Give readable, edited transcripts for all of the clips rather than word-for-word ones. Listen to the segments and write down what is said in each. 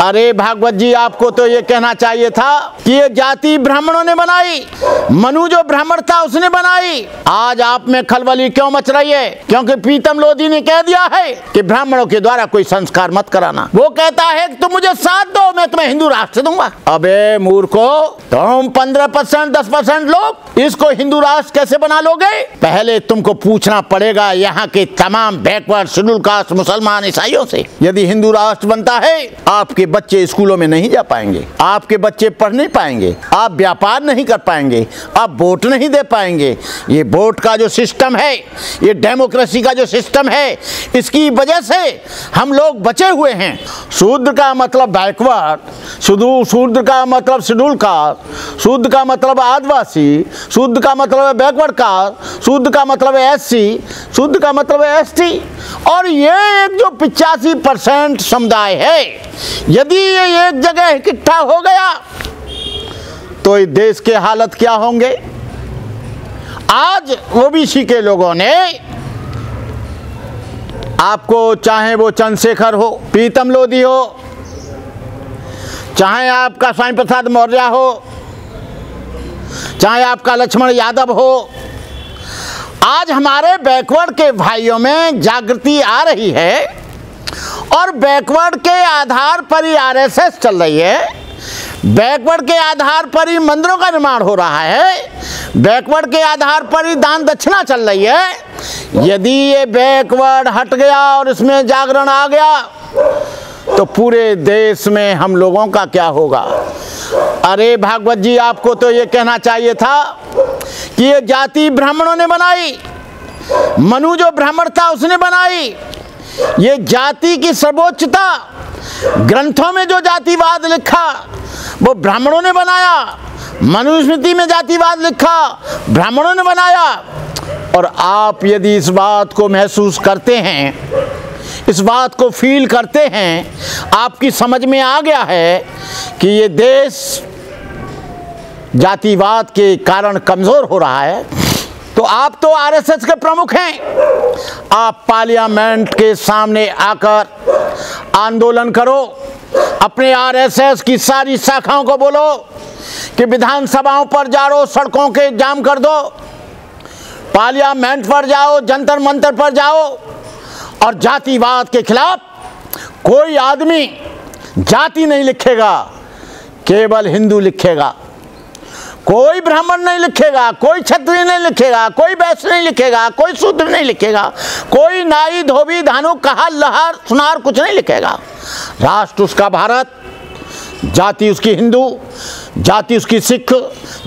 अरे भागवत जी, आपको तो ये कहना चाहिए था कि ये जाति ब्राह्मणों ने बनाई, मनु जो ब्राह्मण था उसने बनाई। आज आप में खलबली क्यों मच रही है? क्योंकि प्रीतम लोधी ने कह दिया है कि ब्राह्मणों के द्वारा कोई संस्कार मत कराना। वो कहता है कि तुम मुझे साथ दो, मैं तुम्हें हिंदू राष्ट्र दूंगा। अबे मूर्खो, तुम 15% 10% लोग इसको हिंदू राष्ट्र कैसे बना लोगे? पहले तुमको पूछना पड़ेगा यहाँ के तमाम बैकवर्ड शेड्यूल कास्ट मुसलमान ईसाइयों से। यदि हिंदू राष्ट्र बनता है, आपके बच्चे स्कूलों में नहीं जा पाएंगे, आपके बच्चे पढ़ नहीं पाएंगे, आप व्यापार नहीं कर पाएंगे, आप वोट नहीं दे पाएंगे। ये वोट का जो सिस्टम है, ये डेमोक्रेसी का जो सिस्टम है, इसकी वजह से हम लोग बचे हुए हैं। शूद्र का मतलब बैकवर्ड, शूद्र का मतलब शेड्यूल कास्ट, शूद्र का मतलब आदिवासी, शूद्र का मतलब है बैकवर्ड कास्ट, शूद्र का मतलब है एससी, शूद्र का मतलब है एसटी। और ये एक जो 85% समुदाय है, यदि ये एक जगह इकट्ठा हो गया तो इस देश के हालत क्या होंगे? आज ओबीसी के लोगों ने आपको, चाहे वो चंद्रशेखर हो, प्रीतम लोधी हो, चाहे आपका स्वामी प्रसाद मौर्य हो, चाहे आपका लक्ष्मण यादव हो, आज हमारे बैकवर्ड के भाइयों में जागृति आ रही है और बैकवर्ड के आधार पर ही आरएसएस चल रही है, बैकवर्ड के आधार पर ही मंदिरों का निर्माण हो रहा है, बैकवर्ड के आधार पर ही दान दक्षिणा चल रही है। यदि ये बैकवर्ड हट गया और इसमें जागरण आ गया तो पूरे देश में हम लोगों का क्या होगा? अरे भागवत जी, आपको तो ये कहना चाहिए था कि ये जाति ब्राह्मणों ने बनाई, मनु जो ब्राह्मण था उसने बनाई। ये जाति की सर्वोच्चता, ग्रंथों में जो जातिवाद लिखा वो ब्राह्मणों ने बनाया, मनुस्मृति में जातिवाद लिखा ब्राह्मणों ने बनाया। और आप यदि इस बात को महसूस करते हैं, इस बात को फील करते हैं, आपकी समझ में आ गया है कि ये देश जातिवाद के कारण कमजोर हो रहा है, तो आप तो आरएसएस के प्रमुख हैं। आप पार्लियामेंट के सामने आकर आंदोलन करो, अपने आरएसएस की सारी शाखाओं को बोलो कि विधानसभाओं पर जाओ, सड़कों के जाम कर दो, पार्लियामेंट पर जाओ, जंतर मंतर पर जाओ और जातिवाद के खिलाफ कोई आदमी जाति नहीं लिखेगा, केवल हिंदू लिखेगा। कोई ब्राह्मण नहीं लिखेगा, कोई क्षत्रिय नहीं लिखेगा, कोई वैश्य नहीं लिखेगा, कोई शूद्र नहीं लिखेगा, कोई नाई धोबी धानु कहार लहार सुनार कुछ नहीं लिखेगा। राष्ट्र उसका भारत, जाति उसकी हिंदू, जाति उसकी सिख,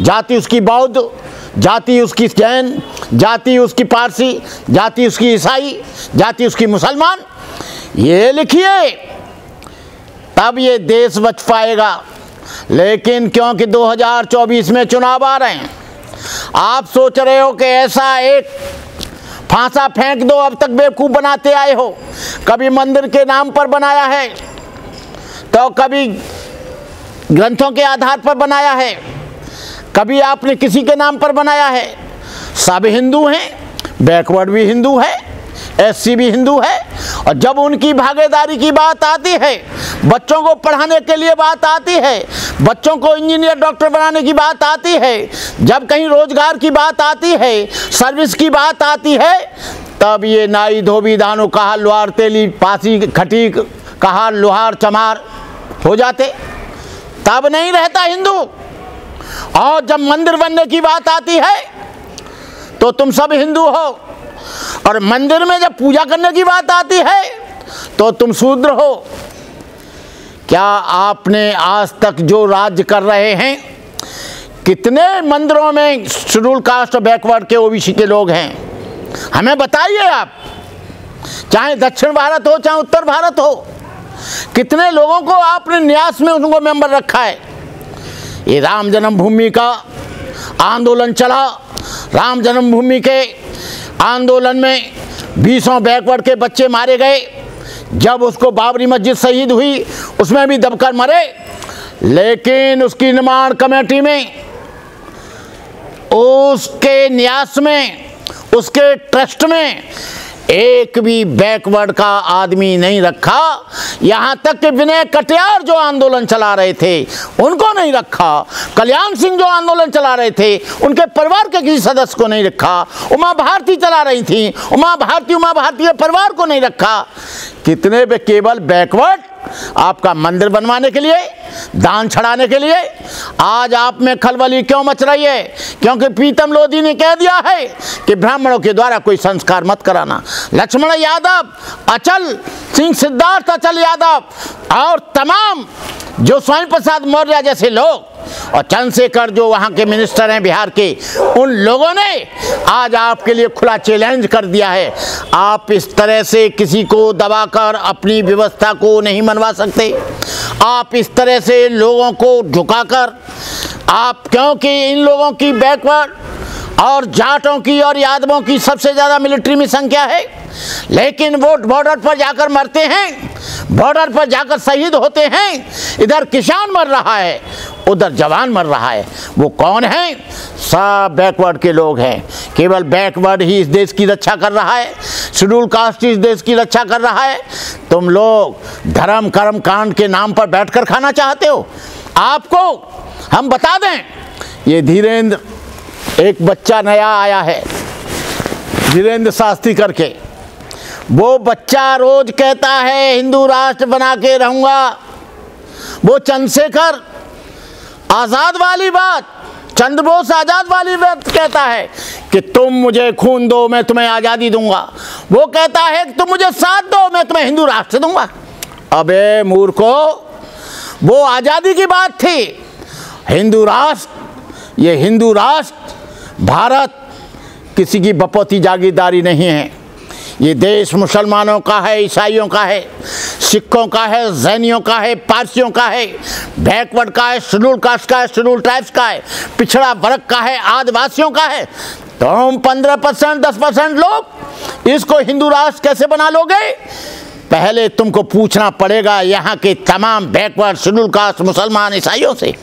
जाति उसकी बौद्ध, जाति उसकी जैन, जाति उसकी पारसी, जाति उसकी ईसाई, जाति उसकी मुसलमान। ये लिखिए, तब ये देश बच पाएगा। लेकिन क्योंकि 2024 में चुनाव आ रहे हैं, आप सोच रहे हो कि ऐसा एक फांसा फेंक दो। अब तक बेवकूफ़ बनाते आए हो, कभी मंदिर के नाम पर बनाया है, तो कभी ग्रंथों के आधार पर बनाया है, कभी आपने किसी के नाम पर बनाया है। सब हिंदू हैं, बैकवर्ड भी हिंदू है, एससी भी हिंदू है। और जब उनकी भागीदारी की बात आती है, बच्चों को पढ़ाने के लिए बात आती है, बच्चों को इंजीनियर डॉक्टर बनाने की बात आती है, जब कहीं रोजगार की बात आती है, सर्विस की बात आती है, तब ये नाई धोबी दानो कहार लोहार तेली पासी खटीक कहार लोहार चमार हो जाते, तब नहीं रहता हिंदू। और जब मंदिर बनने की बात आती है तो तुम सब हिंदू हो, और मंदिर में जब पूजा करने की बात आती है तो तुम शूद्र हो। क्या आपने आज तक जो राज्य कर रहे हैं, कितने मंदिरों में शेड्यूल कास्ट और बैकवर्ड के ओबीसी के लोग हैं, हमें बताइए आप। चाहे दक्षिण भारत हो चाहे उत्तर भारत हो, कितने लोगों को आपने न्यास में उनको मेंबर रखा है। ये राम जन्मभूमि का आंदोलन चला, राम जन्मभूमि के आंदोलन में 20 बैकवर्ड के बच्चे मारे गए। जब उसको बाबरी मस्जिद शहीद हुई, उसमें भी दबकर मरे, लेकिन उसकी निर्माण कमेटी में, उसके न्यास में, उसके ट्रस्ट में एक भी बैकवर्ड का आदमी नहीं रखा। यहाँ तक कि विनय कटियार जो आंदोलन चला रहे थे उनको नहीं रखा, कल्याण सिंह जो आंदोलन चला रहे थे उनके परिवार के किसी सदस्य को नहीं रखा, उमा भारती चला रही थी, उमा भारती के परिवार को नहीं रखा। कितने पे केवल बैकवर्ड आपका मंदिर बनवाने के लिए, दान छड़ाने के लिए। आज आप में खलबली क्यों मच रही है? क्योंकि प्रीतम लोधी ने कह दिया है कि ब्राह्मणों के द्वारा कोई संस्कार मत कराना। लक्ष्मण यादव, अचल सिंह, सिद्धार्थ अचल यादव और तमाम जो स्वामी प्रसाद मौर्य जैसे लोग और चंद्रशेखर जो वहाँ के मिनिस्टर हैं बिहार के, उन लोगों ने आज आपके लिए खुला चैलेंज कर दिया है। आप इस तरह से किसी को दबाकर अपनी व्यवस्था को नहीं मनवा सकते। आप इस तरह से लोगों को झुकाकर आप, क्योंकि इन लोगों की बैकवर्ड और जाटों की और यादवों की सबसे ज़्यादा मिलिट्री में संख्या है, लेकिन वो बॉर्डर पर जाकर मरते हैं, बॉर्डर पर जाकर शहीद होते हैं। इधर किसान मर रहा है, उधर जवान मर रहा है। वो कौन है? सब बैकवर्ड के लोग हैं। केवल बैकवर्ड ही इस देश की रक्षा कर रहा है, शेड्यूल कास्ट इस देश की रक्षा कर रहा है। तुम लोग धर्म कर्म कांड के नाम पर बैठकर खाना चाहते हो। आपको हम बता दें, ये धीरेन्द्र एक बच्चा नया आया है, धीरेन्द्र शास्त्री करके, वो बच्चा रोज कहता है हिंदू राष्ट्र बना के रहूँगा। वो चंद्रशेखर आज़ाद वाली बात, चंद्रबोस आज़ाद वाली बात कहता है कि तुम मुझे खून दो मैं तुम्हें आज़ादी दूंगा। वो कहता है कि तुम मुझे साथ दो मैं तुम्हें हिंदू राष्ट्र दूंगा। अबे मूर्खो, वो आज़ादी की बात थी। हिंदू राष्ट्र, ये हिंदू राष्ट्र भारत किसी की बपौती जागीरदारी नहीं है। ये देश मुसलमानों का है, ईसाइयों का है, सिखों का है, जैनियों का है, पारसियों का है, बैकवर्ड का है, शेड्यूल कास्ट का है, शेड्यूल ट्राइब्स का है, पिछड़ा वर्ग का है, आदिवासियों का है। तुम 15% 10% लोग इसको हिंदू राष्ट्र कैसे बना लोगे? पहले तुमको पूछना पड़ेगा यहाँ के तमाम बैकवर्ड, शेड्यूल कास्ट, मुसलमान, ईसाइयों से।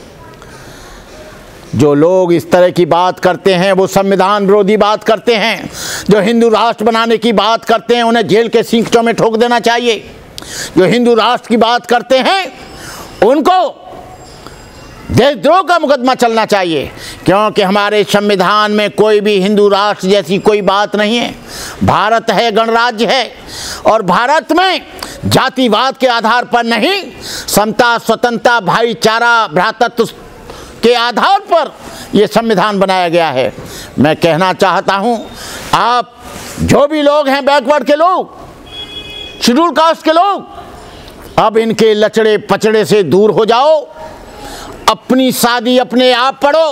जो लोग इस तरह की बात करते हैं वो संविधान विरोधी बात करते हैं। जो हिंदू राष्ट्र बनाने की बात करते हैं उन्हें जेल के सींचों में ठोक देना चाहिए। जो हिंदू राष्ट्र की बात करते हैं उनको देशद्रोह का मुकदमा चलना चाहिए, क्योंकि हमारे संविधान में कोई भी हिंदू राष्ट्र जैसी कोई बात नहीं है। भारत है, गणराज्य है, और भारत में जातिवाद के आधार पर नहीं, समता, स्वतंत्रता, भाईचारा, भ्रातृत्व के आधार पर यह संविधान बनाया गया है। मैं कहना चाहता हूं, आप जो भी लोग हैं, बैकवर्ड के लोग, शेड्यूल कास्ट के लोग, अब इनके लचड़े पचड़े से दूर हो जाओ। अपनी शादी अपने आप पढ़ो,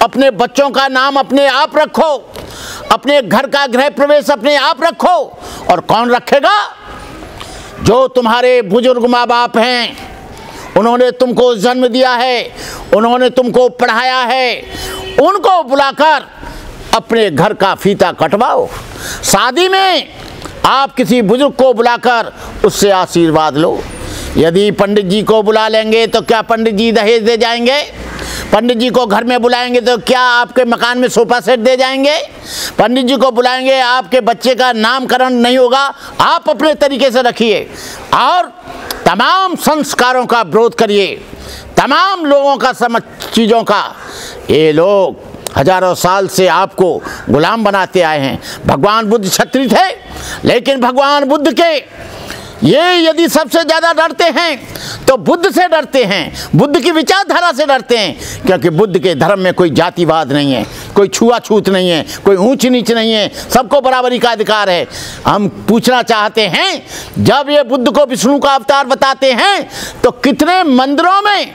अपने बच्चों का नाम अपने आप रखो, अपने घर का गृह प्रवेश अपने आप रखो। और कौन रखेगा? जो तुम्हारे बुजुर्ग माँ बाप हैं, उन्होंने तुमको जन्म दिया है, उन्होंने तुमको पढ़ाया है, उनको बुलाकर अपने घर का फीता कटवाओ। शादी में आप किसी बुजुर्ग को बुलाकर उससे आशीर्वाद लो। यदि पंडित जी को बुला लेंगे तो क्या पंडित जी दहेज दे जाएंगे? पंडित जी को घर में बुलाएंगे तो क्या आपके मकान में सोफा सेट दे जाएंगे? पंडित जी को बुलाएंगे, आपके बच्चे का नामकरण नहीं होगा। आप अपने तरीके से रखिए और तमाम संस्कारों का विरोध करिए, तमाम लोगों का समझ चीज़ों का। ये लोग हजारों साल से आपको गुलाम बनाते आए हैं। भगवान बुद्ध क्षत्रिय थे, लेकिन भगवान बुद्ध के ये यदि सबसे ज़्यादा डरते हैं तो बुद्ध से डरते हैं, बुद्ध की विचारधारा से डरते हैं, क्योंकि बुद्ध के धर्म में कोई जातिवाद नहीं है, कोई छुआछूत नहीं है, कोई ऊंच नीच नहीं है, सबको बराबरी का अधिकार है। हम पूछना चाहते हैं, जब ये बुद्ध को विष्णु का अवतार बताते हैं तो कितने मंदिरों में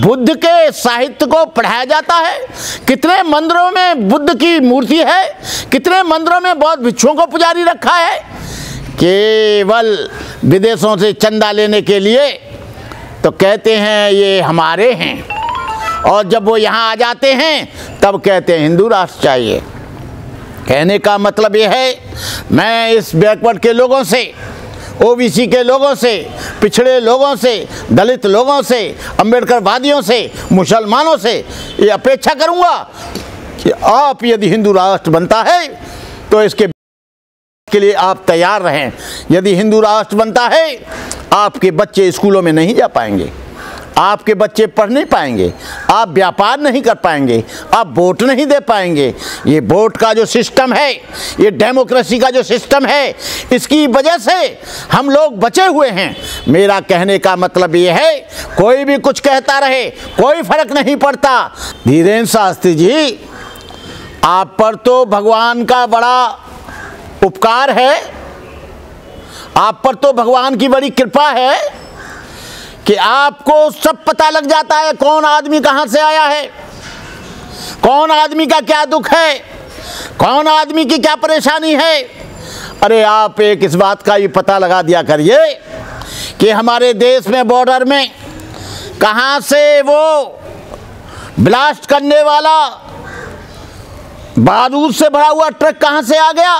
बुद्ध के साहित्य को पढ़ाया जाता है? कितने मंदिरों में बुद्ध की मूर्ति है? कितने मंदिरों में बौद्ध भिक्षुओं को पुजारी रखा है? केवल विदेशों से चंदा लेने के लिए तो कहते हैं ये हमारे हैं, और जब वो यहाँ आ जाते हैं तब कहते हैं हिंदू राष्ट्र चाहिए। कहने का मतलब ये है, मैं इस बैकवर्ड के लोगों से, ओबीसी के लोगों से, पिछड़े लोगों से, दलित लोगों से, अम्बेडकर वादियों से, मुसलमानों से ये अपेक्षा करूँगा कि आप यदि हिंदू राष्ट्र बनता है तो इसके इसके लिए आप तैयार रहें। यदि हिंदू राष्ट्र बनता है, आपके बच्चे स्कूलों में नहीं जा पाएंगे, आपके बच्चे पढ़ नहीं पाएंगे, आप व्यापार नहीं कर पाएंगे, आप वोट नहीं दे पाएंगे। ये वोट का जो सिस्टम है, ये डेमोक्रेसी का जो सिस्टम है, इसकी वजह से हम लोग बचे हुए हैं। मेरा कहने का मतलब ये है, कोई भी कुछ कहता रहे, कोई फर्क नहीं पड़ता। धीरेन्द्र शास्त्री जी, आप पर तो भगवान का बड़ा उपकार है, आप पर तो भगवान की बड़ी कृपा है कि आपको सब पता लग जाता है कौन आदमी कहाँ से आया है, कौन आदमी का क्या दुख है, कौन आदमी की क्या परेशानी है। अरे आप एक इस बात का भी पता लगा दिया करिए कि हमारे देश में बॉर्डर में कहाँ से वो ब्लास्ट करने वाला बारूद से भरा हुआ ट्रक कहाँ से आ गया,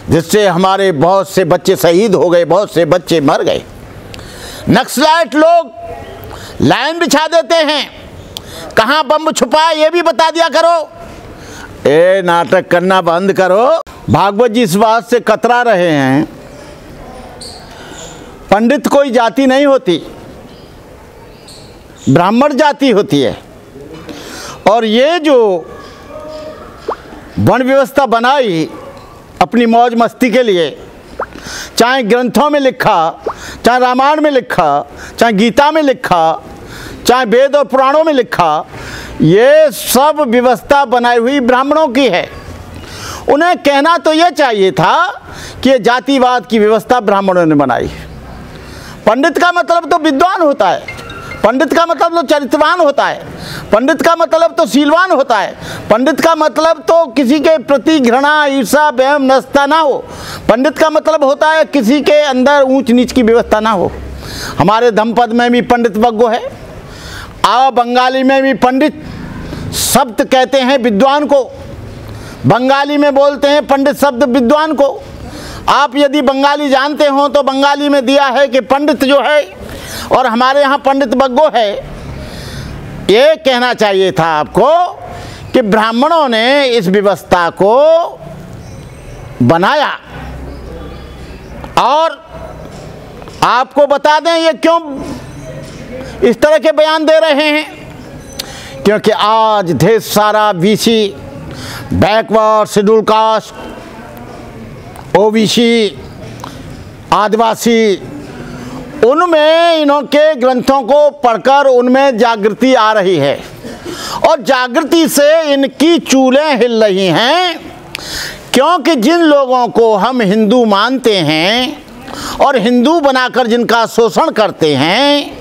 जिससे हमारे बहुत से बच्चे शहीद हो गए, बहुत से बच्चे मर गए। नक्सलाइट लोग लाइन बिछा देते हैं, कहाँ बम छुपा है ये भी बता दिया करो। ए नाटक करना बंद करो। भागवत जी इस बात से कतरा रहे हैं, पंडित कोई जाति नहीं होती, ब्राह्मण जाति होती है। और ये जो वन व्यवस्था बनाई अपनी मौज मस्ती के लिए, चाहे ग्रंथों में लिखा, चाहे रामायण में लिखा, चाहे गीता में लिखा, चाहे वेद और पुराणों में लिखा, ये सब व्यवस्था बनाई हुई ब्राह्मणों की है। उन्हें कहना तो ये चाहिए था कि ये जातिवाद की व्यवस्था ब्राह्मणों ने बनाई। पंडित का मतलब तो विद्वान होता है, पंडित का मतलब तो चरित्रवान होता है, पंडित का मतलब तो शीलवान होता है, पंडित का मतलब तो किसी के प्रति घृणा, ईर्ष्या, वहम, नस्ता ना हो। पंडित का मतलब होता है किसी के अंदर ऊंच नीच की व्यवस्था ना हो। हमारे धम्मपद में भी पंडित वग्गो है, बंगाली में भी पंडित शब्द कहते हैं विद्वान को, बंगाली में बोलते हैं पंडित शब्द विद्वान को। आप यदि बंगाली जानते हो तो बंगाली में दिया है कि पंडित जो है, और हमारे यहाँ पंडित वग्गो है। ये कहना चाहिए था आपको कि ब्राह्मणों ने इस व्यवस्था को बनाया। और आपको बता दें ये क्यों इस तरह के बयान दे रहे हैं, क्योंकि आज ढेर सारा BC, backward, schedule caste, OBC, आदिवासी, उनमें इनके ग्रंथों को पढ़कर उनमें जागृति आ रही है, और जागृति से इनकी चूलें हिल रही हैं। क्योंकि जिन लोगों को हम हिंदू मानते हैं और हिंदू बनाकर जिनका शोषण करते हैं,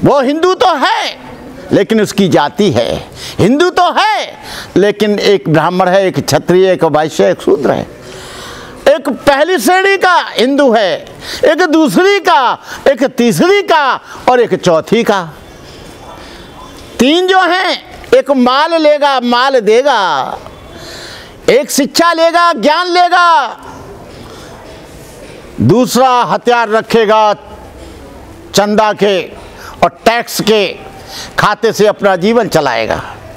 वो हिंदू तो है लेकिन उसकी जाति है। हिंदू तो है लेकिन एक ब्राह्मण है, एक क्षत्रिय, एक वैश्य, एक शूद्र है। एक पहली श्रेणी का हिंदू है, एक दूसरी का, एक तीसरी का और एक चौथी का। तीन जो हैं, एक माल लेगा, माल देगा, एक शिक्षा लेगा, ज्ञान लेगा, दूसरा हथियार रखेगा, चंदा के और टैक्स के खाते से अपना जीवन चलाएगा।